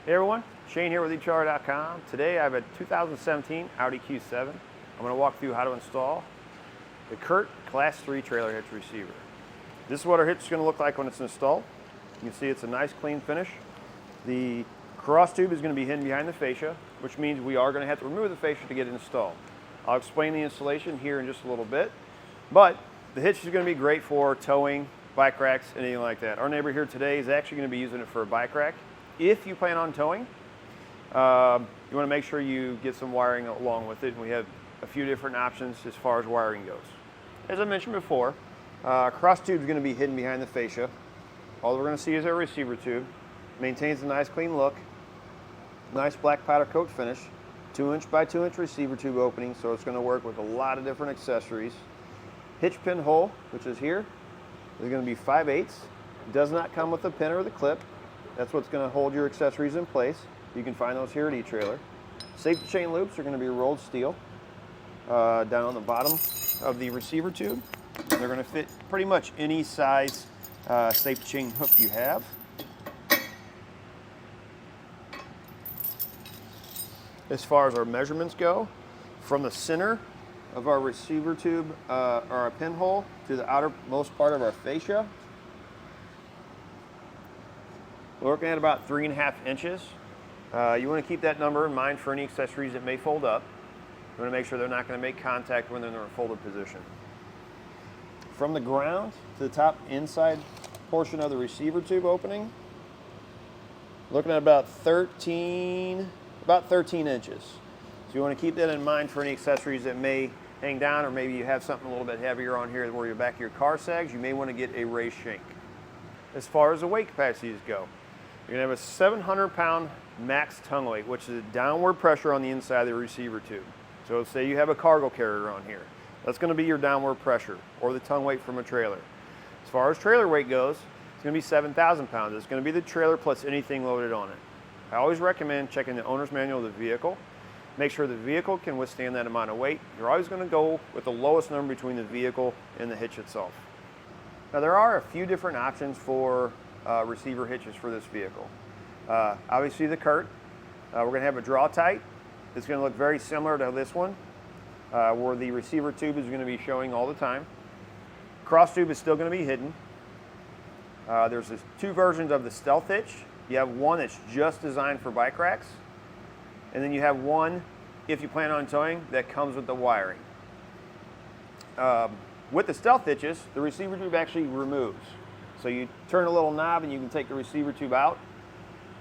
Hey everyone, Shane here with etrailer.com. Today I have a 2017 Audi Q7. I'm going to walk through how to install the CURT Class 3 trailer hitch receiver. This is what our hitch is going to look like when it's installed. You can see it's a nice clean finish. The cross tube is going to be hidden behind the fascia, which means we are going to have to remove the fascia to get it installed. I'll explain the installation here in just a little bit, but the hitch is going to be great for towing, bike racks, anything like that. Our neighbor here today is actually going to be using it for a bike rack. If you plan on towing, you want to make sure you get some wiring along with it. And we have a few different options as far as wiring goes. As I mentioned before, cross tube is going to be hidden behind the fascia. All we're going to see is our receiver tube. Maintains a nice clean look, nice black powder coat finish, 2" by 2" receiver tube opening, so it's going to work with a lot of different accessories. Hitch pin hole, which is here, is going to be 5/8. It does not come with the pin or the clip. That's what's going to hold your accessories in place. You can find those here at eTrailer. Safety chain loops are going to be rolled steel down on the bottom of the receiver tube. They're going to fit pretty much any size safety chain hook you have. As far as our measurements go, from the center of our receiver tube or our pinhole to the outermost part of our fascia, we're looking at about 3.5 inches. You want to keep that number in mind for any accessories that may fold up. You want to make sure they're not going to make contact when they're in a folded position. From the ground to the top inside portion of the receiver tube opening, looking at about 13 inches. So you want to keep that in mind for any accessories that may hang down, or maybe you have something a little bit heavier on here where your back of your car sags. You may want to get a raised shank. As far as the weight capacities go, you're going to have a 700-pound max tongue weight, which is a downward pressure on the inside of the receiver tube. So say you have a cargo carrier on here. That's going to be your downward pressure, or the tongue weight from a trailer. As far as trailer weight goes, it's going to be 7,000 pounds. It's going to be the trailer plus anything loaded on it. I always recommend checking the owner's manual of the vehicle. Make sure the vehicle can withstand that amount of weight. You're always going to go with the lowest number between the vehicle and the hitch itself. Now there are a few different options for receiver hitches for this vehicle. Obviously the CURT. We're going to have a draw tight. It's going to look very similar to this one, where the receiver tube is going to be showing all the time. Cross tube is still going to be hidden. There's two versions of the stealth hitch. You have one that's just designed for bike racks, and then you have one, if you plan on towing, that comes with the wiring. With the stealth hitches, the receiver tube actually removes. So you turn a little knob and you can take the receiver tube out,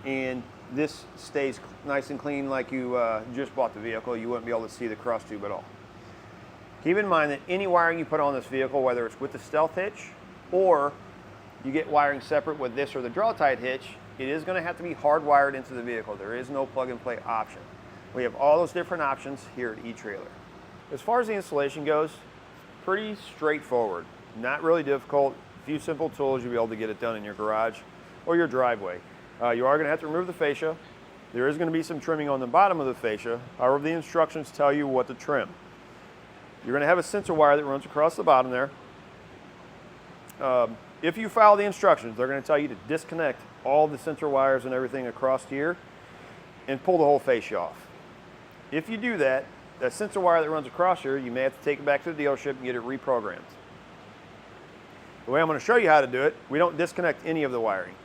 and this stays nice and clean like you just bought the vehicle. You wouldn't be able to see the cross tube at all. Keep in mind that any wiring you put on this vehicle, whether it's with the stealth hitch or you get wiring separate with this or the draw tight hitch, it is going to have to be hardwired into the vehicle. There is no plug and play option. We have all those different options here at eTrailer. As far as the installation goes, pretty straightforward, not really difficult. A few simple tools, you'll be able to get it done in your garage or your driveway. You are going to have to remove the fascia. There is going to be some trimming on the bottom of the fascia. However, the instructions tell you what to trim. You're going to have a sensor wire that runs across the bottom there. If you follow the instructions, they're going to tell you to disconnect all the sensor wires and everything across here and pull the whole fascia off. If you do that, that sensor wire that runs across here, you may have to take it back to the dealership and get it reprogrammed. The way I'm going to show you how to do it, we don't disconnect any of the wiring.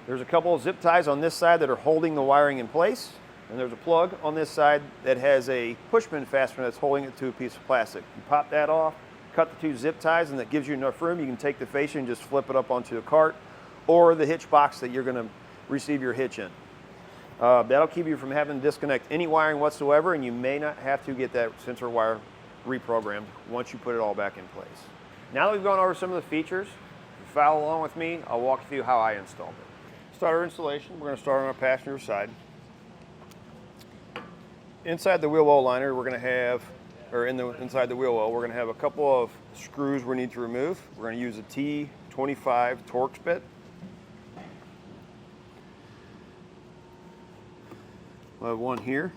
There's a couple of zip ties on this side that are holding the wiring in place, and there's a plug on this side that has a pushpin fastener that's holding it to a piece of plastic. You pop that off, cut the two zip ties, and that gives you enough room. You can take the fascia and just flip it up onto a cart or the hitch box that you're going to receive your hitch in. That'll keep you from having to disconnect any wiring whatsoever, and you may not have to get that sensor wire reprogrammed once you put it all back in place. Now that we've gone over some of the features, follow along with me. I'll walk you through how I installed it. Start our installation. We're going to start on our passenger side. Inside the wheel well liner, we're going to have, or inside the wheel well, we're going to have a couple of screws we need to remove. We're going to use a T25 Torx bit. We'll have one here.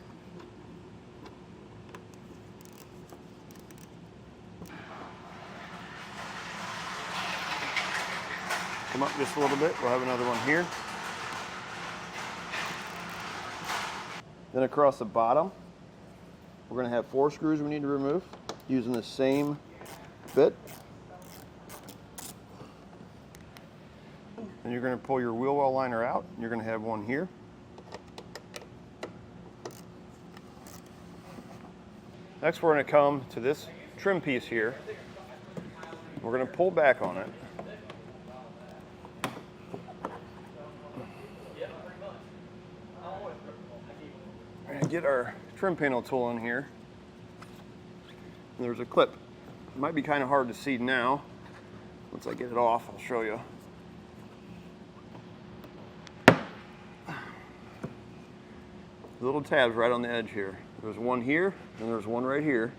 Come up just a little bit. We'll have another one here. Then across the bottom, we're going to have 4 screws we need to remove using the same bit. And you're going to pull your wheel well liner out. You're going to have one here. Next, we're going to come to this trim piece here. We're going to pull back on it. And get our trim panel tool in here. And there's a clip. It might be kind of hard to see now. Once I get it off, I'll show you. Little tabs right on the edge here. There's one here, and there's one right here.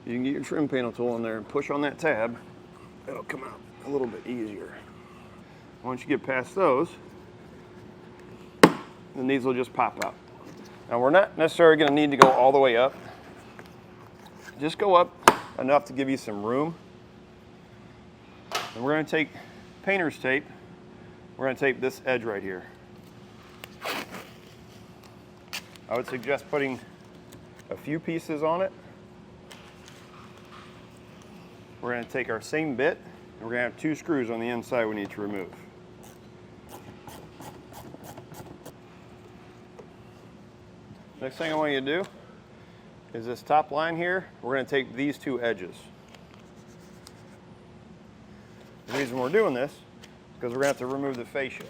You can get your trim panel tool in there and push on that tab. It'll come out a little bit easier. Once you get past those, then these will just pop out. Now we're not necessarily going to need to go all the way up. Just go up enough to give you some room. And we're going to take painter's tape. We're going to tape this edge right here. I would suggest putting a few pieces on it. We're going to take our same bit, and we're going to have 2 screws on the inside we need to remove. Next thing I want you to do is this top line here, we're going to take these 2 edges. The reason we're doing this is because we're going to have to remove the fascia.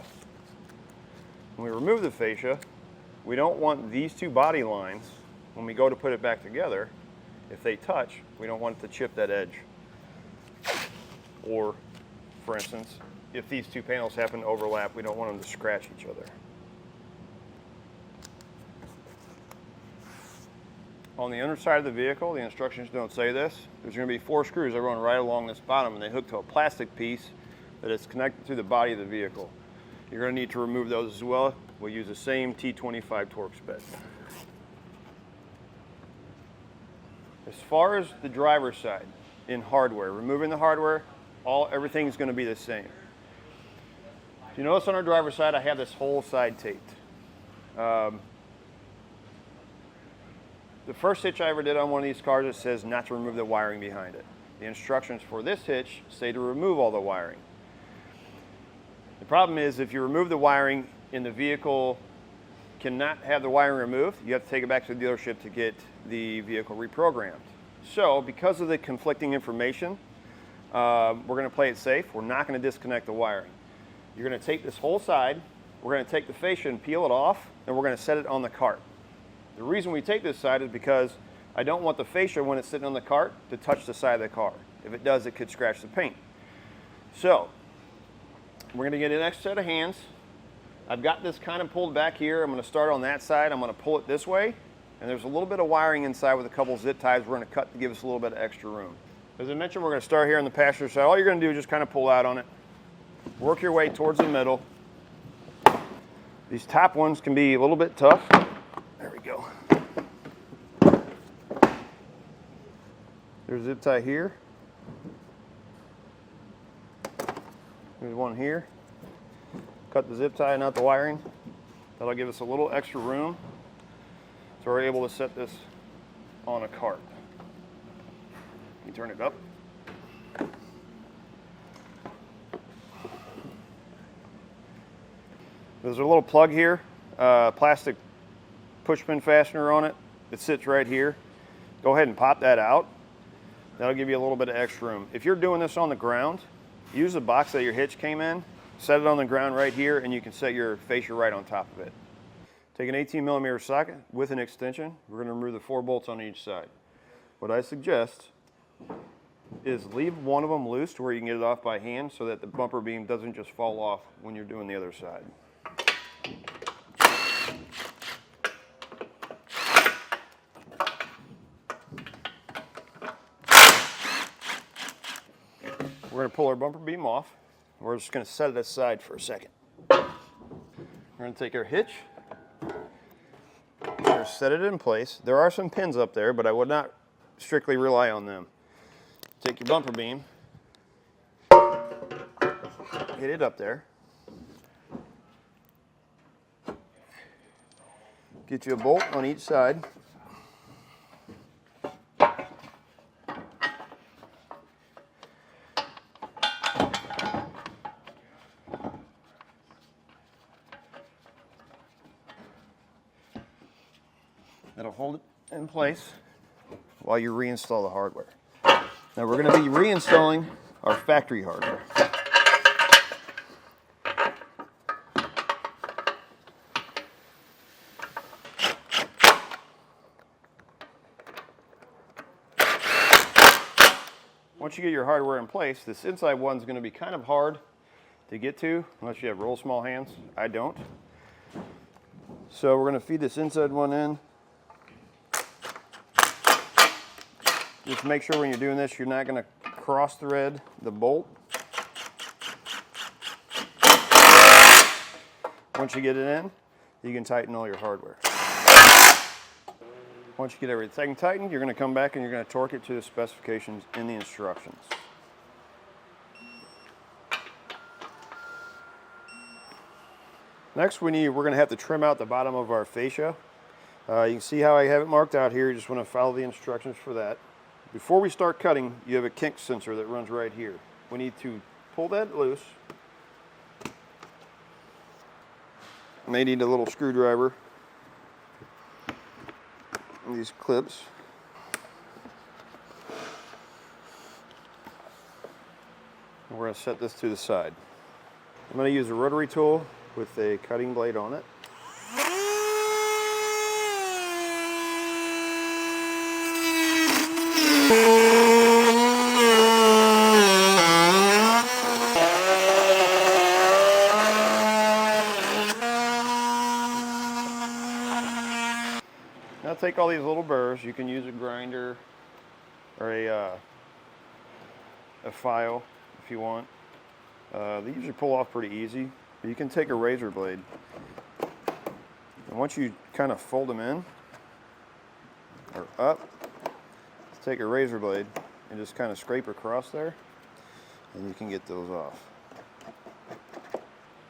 When we remove the fascia, we don't want these 2 body lines, when we go to put it back together, if they touch, we don't want it to chip that edge. Or, for instance, if these 2 panels happen to overlap, we don't want them to scratch each other. On the underside of the vehicle, the instructions don't say this, there's going to be 4 screws that run right along this bottom, and they hook to a plastic piece that is connected to the body of the vehicle. You're going to need to remove those as well. We'll use the same T25 Torx bit. As far as the driver's side, in hardware, removing the hardware, everything's going to be the same. If you notice on our driver's side, I have this whole side taped. The first hitch I ever did on one of these cars, it says not to remove the wiring behind it. The instructions for this hitch say to remove all the wiring. The problem is if you remove the wiring and the vehicle cannot have the wiring removed, you have to take it back to the dealership to get the vehicle reprogrammed. So because of the conflicting information, we're going to play it safe. We're not going to disconnect the wiring. You're going to take this whole side, we're going to take the fascia and peel it off, and we're going to set it on the cart. The reason we take this side is because I don't want the fascia, when it's sitting on the cart, to touch the side of the car. If it does, it could scratch the paint. So we're going to get an extra set of hands. I've got this kind of pulled back here. I'm going to start on that side. I'm going to pull it this way. And there's a little bit of wiring inside with a couple zip ties we're going to cut to give us a little bit of extra room. As I mentioned, we're going to start here on the passenger side. All you're going to do is just kind of pull out on it. Work your way towards the middle. These top ones can be a little bit tough. There we go. There's a zip tie here. There's one here. Cut the zip tie and not the wiring. That'll give us a little extra room, so we're able to set this on a cart. You turn it up. There's a little plug here, plastic push pin fastener on it. It sits right here. Go ahead and pop that out. That'll give you a little bit of extra room. If you're doing this on the ground, use the box that your hitch came in, set it on the ground right here, and you can set your fascia right on top of it. Take an 18mm socket with an extension. We're going to remove the 4 bolts on each side. What I suggest is leave one of them loose to where you can get it off by hand so that the bumper beam doesn't just fall off when you're doing the other side. We're going to pull our bumper beam off. We're just going to set it aside for a second. We're going to take our hitch, set it in place. There are some pins up there, but I would not strictly rely on them. Take your bumper beam, get it up there. Get you a bolt on each side. That'll hold it in place while you reinstall the hardware. Now we're going to be reinstalling our factory hardware. Once you get your hardware in place, this inside one's going to be kind of hard to get to unless you have real small hands. I don't. So we're going to feed this inside one in. Just make sure when you're doing this, you're not going to cross thread the bolt. Once you get it in, you can tighten all your hardware. Once you get everything tightened, you're going to come back and you're going to torque it to the specifications in the instructions. Next, we're going to have to trim out the bottom of our fascia. You can see how I have it marked out here. You just want to follow the instructions for that. Before we start cutting, you have a kink sensor that runs right here. We need to pull that loose. You may need a little screwdriver. These clips. And we're going to set this to the side. I'm going to use a rotary tool with a cutting blade on it. Now take all these little burrs. You can use a grinder or a file if you want. They usually pull off pretty easy. But you can take a razor blade, and once you kind of fold them in or up, take a razor blade and just kind of scrape across there, and you can get those off.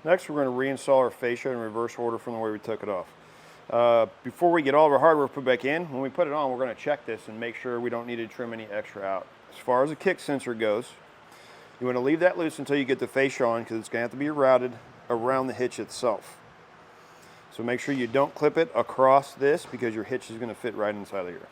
Next, we're going to reinstall our fascia in reverse order from the way we took it off. Before we get all of our hardware put back in, when we put it on, we're going to check this and make sure we don't need to trim any extra out. As far as the kick sensor goes, you want to leave that loose until you get the fascia on, because it's going to have to be routed around the hitch itself. So make sure you don't clip it across this, because your hitch is going to fit right inside of here.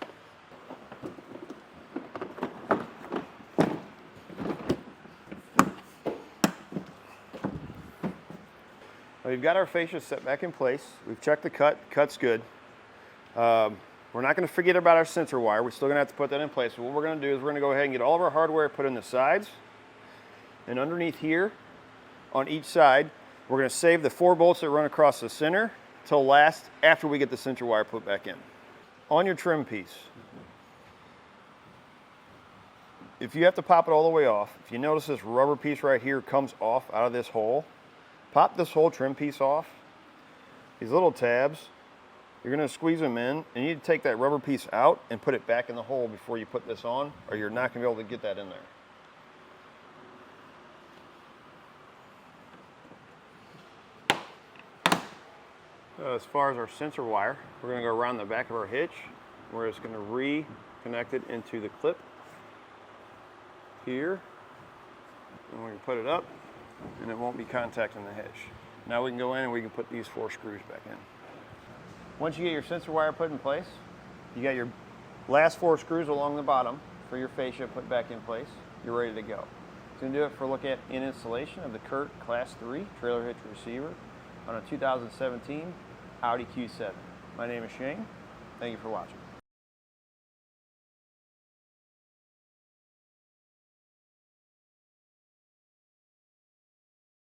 We've got our fascia set back in place. We've checked the cut's good. We're not going to forget about our sensor wire. We're still going to have to put that in place. So what we're going to do is we're going to go ahead and get all of our hardware put in the sides. And underneath here, on each side, we're going to save the 4 bolts that run across the center till last after we get the sensor wire put back in. On your trim piece, if you have to pop it all the way off, if you notice this rubber piece right here comes off out of this hole, pop this whole trim piece off. These little tabs, you're going to squeeze them in, and you need to take that rubber piece out and put it back in the hole before you put this on, or you're not going to be able to get that in there. As far as our sensor wire, we're going to go around the back of our hitch. We're just going to reconnect it into the clip here, and we can put it up, and it won't be contacting the hitch. Now we can go in and we can put these 4 screws back in. Once you get your sensor wire put in place, you got your last 4 screws along the bottom for your fascia put back in place, you're ready to go. It's going to do it for a look at in installation of the CURT Class 3 Trailer Hitch Receiver on a 2017 Audi Q7. My name is Shane. Thank you for watching.